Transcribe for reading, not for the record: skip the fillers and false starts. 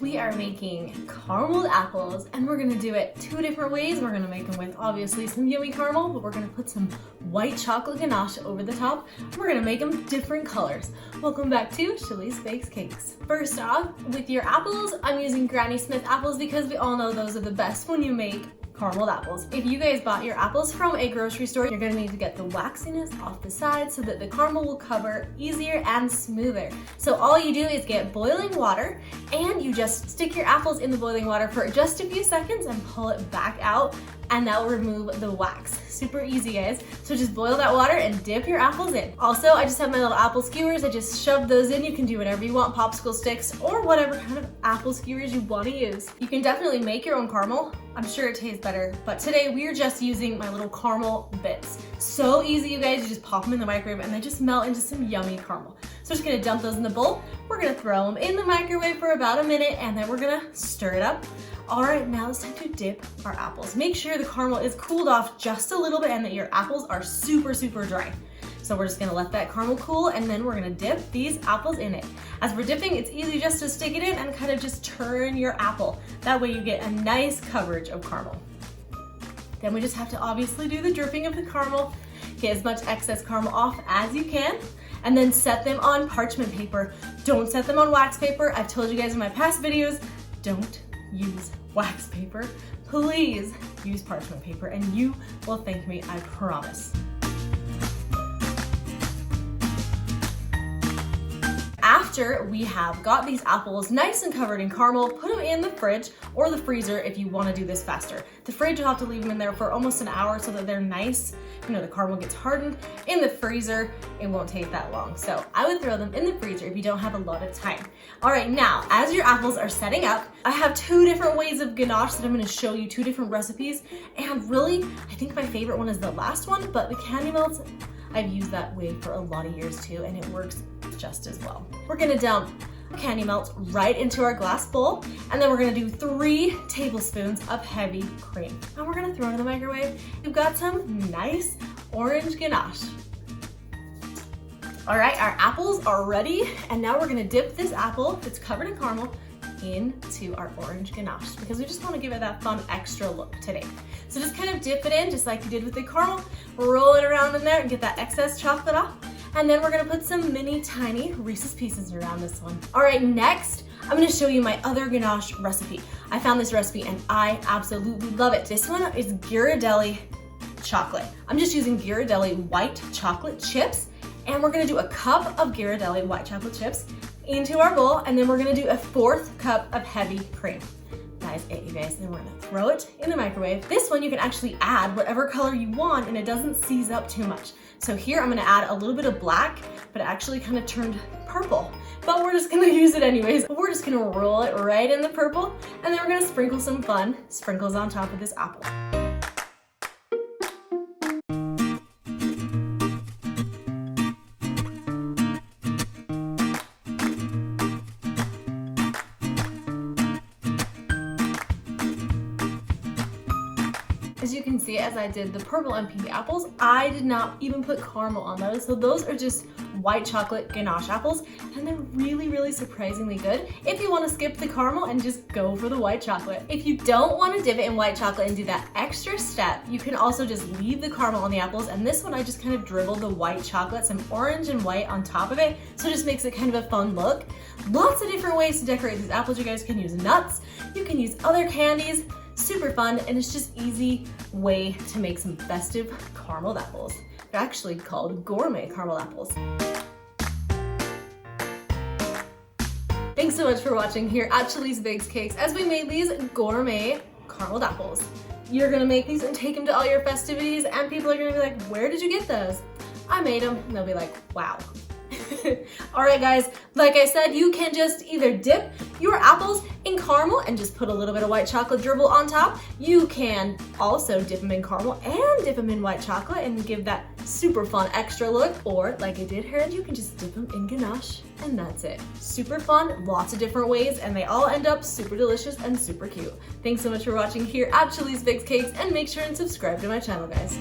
We are making carameled apples and we're gonna do it two different ways. We're gonna make them with obviously some yummy caramel, but we're gonna put some white chocolate ganache over the top. We're gonna make them different colors. Welcome back to Chaleese Bakes Cakes. First off, with your apples, I'm using Granny Smith apples because we all know those are the best when you make carameled apples. If you guys bought your apples from a grocery store, you're gonna need to get the waxiness off the side so that the caramel will cover easier and smoother. So all you do is get boiling water and you just stick your apples in the boiling water for just a few seconds and pull it back out, and that will remove the wax. Super easy, guys. So just boil that water and dip your apples in. Also, I just have my little apple skewers. I just shoved those in. You can do whatever you want, popsicle sticks or whatever kind of apple skewers you want to use. You can definitely make your own caramel. I'm sure it tastes better, but today we are just using my little caramel bits. So easy, you guys. You just pop them in the microwave and they just melt into some yummy caramel. So just gonna dump those in the bowl. We're gonna throw them in the microwave for about a minute and then we're gonna stir it up. All right, now it's time to dip our apples. Make sure the caramel is cooled off just a little bit and that your apples are super, super dry. So we're just gonna let that caramel cool and then we're gonna dip these apples in it. As we're dipping, it's easy just to stick it in and kind of just turn your apple. That way you get a nice coverage of caramel. Then we just have to obviously do the dripping of the caramel, get as much excess caramel off as you can, and then set them on parchment paper. Don't set them on wax paper. I've told you guys in my past videos, don't use wax paper. Please use parchment paper and you will thank me, I promise. After we have got these apples nice and covered in caramel, put them in the fridge or the freezer if you want to do this faster. The fridge, you'll have to leave them in there for almost an hour so that they're nice. You know, the caramel gets hardened. In the freezer, it won't take that long. So I would throw them in the freezer if you don't have a lot of time. All right, now, as your apples are setting up, I have two different ways of ganache that I'm gonna show you, two different recipes. And really, I think my favorite one is the last one, but the candy melts, I've used that way for a lot of years too, and it works just as well. We're gonna dump candy melts right into our glass bowl, and then we're gonna do 3 tablespoons of heavy cream. And we're gonna throw it in the microwave. We've got some nice orange ganache. All right, our apples are ready, and now we're gonna dip this apple that's covered in caramel into our orange ganache because we just want to give it that fun extra look today. So just kind of dip it in just like you did with the caramel, roll it around in there and get that excess chocolate off. And then we're gonna put some mini tiny Reese's Pieces around this one. All right, next, I'm gonna show you my other ganache recipe. I found this recipe and I absolutely love it. This one is Ghirardelli chocolate. I'm just using Ghirardelli white chocolate chips, and we're gonna do a cup of Ghirardelli white chocolate chips into our bowl, and then we're gonna do a 1/4 cup of heavy cream. That is it, you guys. Then we're gonna throw it in the microwave. This one you can actually add whatever color you want and it doesn't seize up too much. So here I'm gonna add a little bit of black, but it actually kind of turned purple. But we're just gonna use it anyways. We're just gonna roll it right in the purple, and then we're gonna sprinkle some fun sprinkles on top of this apple. As you can see, as I did the purple and pink apples, I did not even put caramel on those. So those are just white chocolate ganache apples, and they're really, really surprisingly good if you want to skip the caramel and just go for the white chocolate. If you don't want to dip it in white chocolate and do that extra step, you can also just leave the caramel on the apples, and this one I just kind of dribbled the white chocolate, some orange and white on top of it, so it just makes it kind of a fun look. Lots of different ways to decorate these apples. You guys can use nuts, you can use other candies. Super fun, and it's just easy way to make some festive caramel apples. They're actually called gourmet caramel apples. Thanks so much for watching here at Chaleese Bakes Cakes as we made these gourmet caramel apples. You're gonna make these and take them to all your festivities, and people are gonna be like, where did you get those? I made them, and they'll be like, wow. All right, guys, like I said, you can just either dip your apples in caramel and just put a little bit of white chocolate dribble on top. You can also dip them in caramel and dip them in white chocolate and give that super fun extra look. Or like I did here, you can just dip them in ganache and that's it. Super fun, lots of different ways, and they all end up super delicious and super cute. Thanks so much for watching here at Chaleese Bakes Cakes, and make sure and subscribe to my channel, guys.